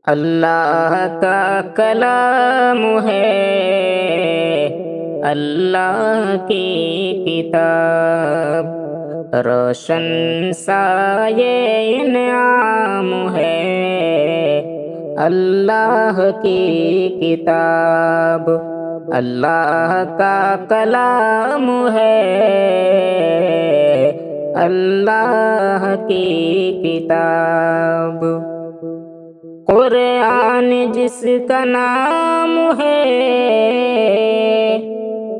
اللہ کا کلام ہے، اللہ کی کتاب، روشن سایہ انعام ہے، اللہ کی کتاب، اللہ کا کلام ہے، اللہ کی کتاب۔ قرآن جس کا نام ہے،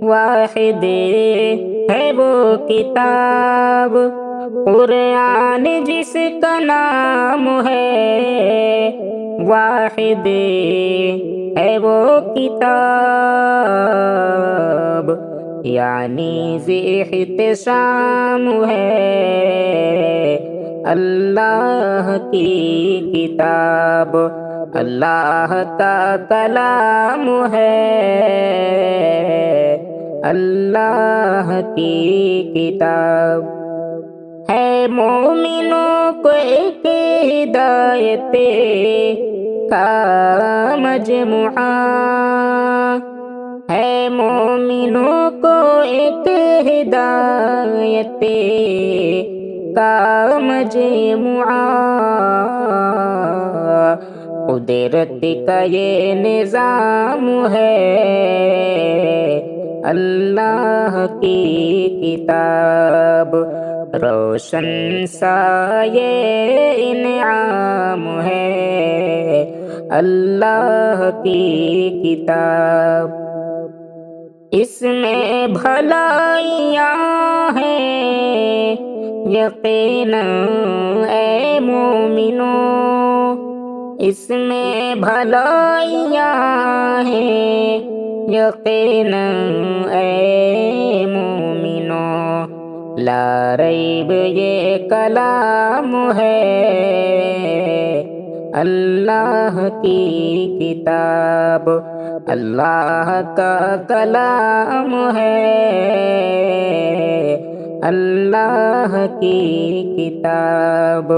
واحد ہے وہ کتاب، قرآن جس کا نام ہے، واحد ہے وہ کتاب، یعنی ذی احتشام ہے، اللہ کی کتاب، اللہ کا کلام ہے، اللہ کی کتاب ہے۔ مومنوں کو ایک ہدایت کا مجموعہ ہے، مومنوں کو ایک ہدایت کا مجموعہ، قدرت کا یہ نظام ہے، اللہ کی کتاب، روشن سایہ انعام ہے، اللہ کی کتاب۔ اس میں بھلائیاں ہیں یقیناً اے مومنوں، اس میں بھلائیاں ہیں یقیناً اے مومنوں، لا ریب یہ کلام ہے، اللہ کی کتاب، اللہ کا کلام ہے، اللہ کی کتاب۔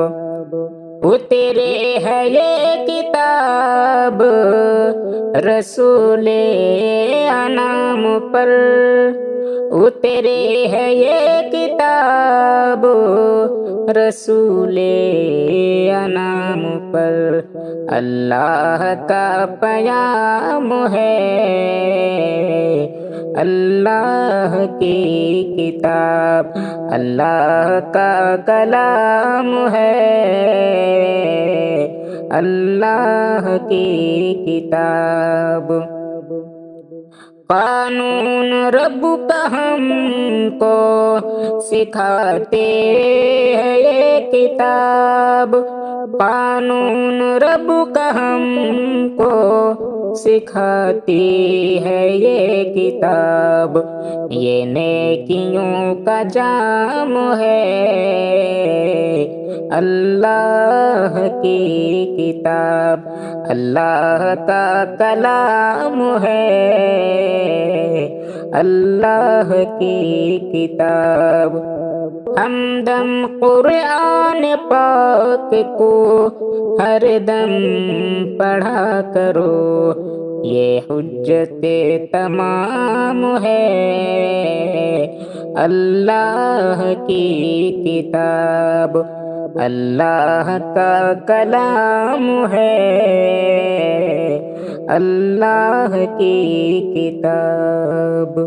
اترے ہے یہ کتاب رسول انام پر، اترے ہے یہ کتاب رسول انام پر، اللہ کا پیام ہے، اللہ کی کتاب، اللہ کا کلام ہے، اللہ کی کتاب۔ قانون رب کا ہم کو سکھاتے ہیں یہ کتاب، قانون رب کا ہم کو سکھاتی ہے یہ کتاب، یہ نیکیوں کا جام ہے، اللہ کی کتاب، اللہ کا کلام ہے، اللہ کی کتاب۔ ہمدم قرآن پاک کو ہر دم پڑھا کرو، یہ حجت تمام ہے، اللہ کی کتاب، اللہ کا کلام ہے، اللہ کی کتاب۔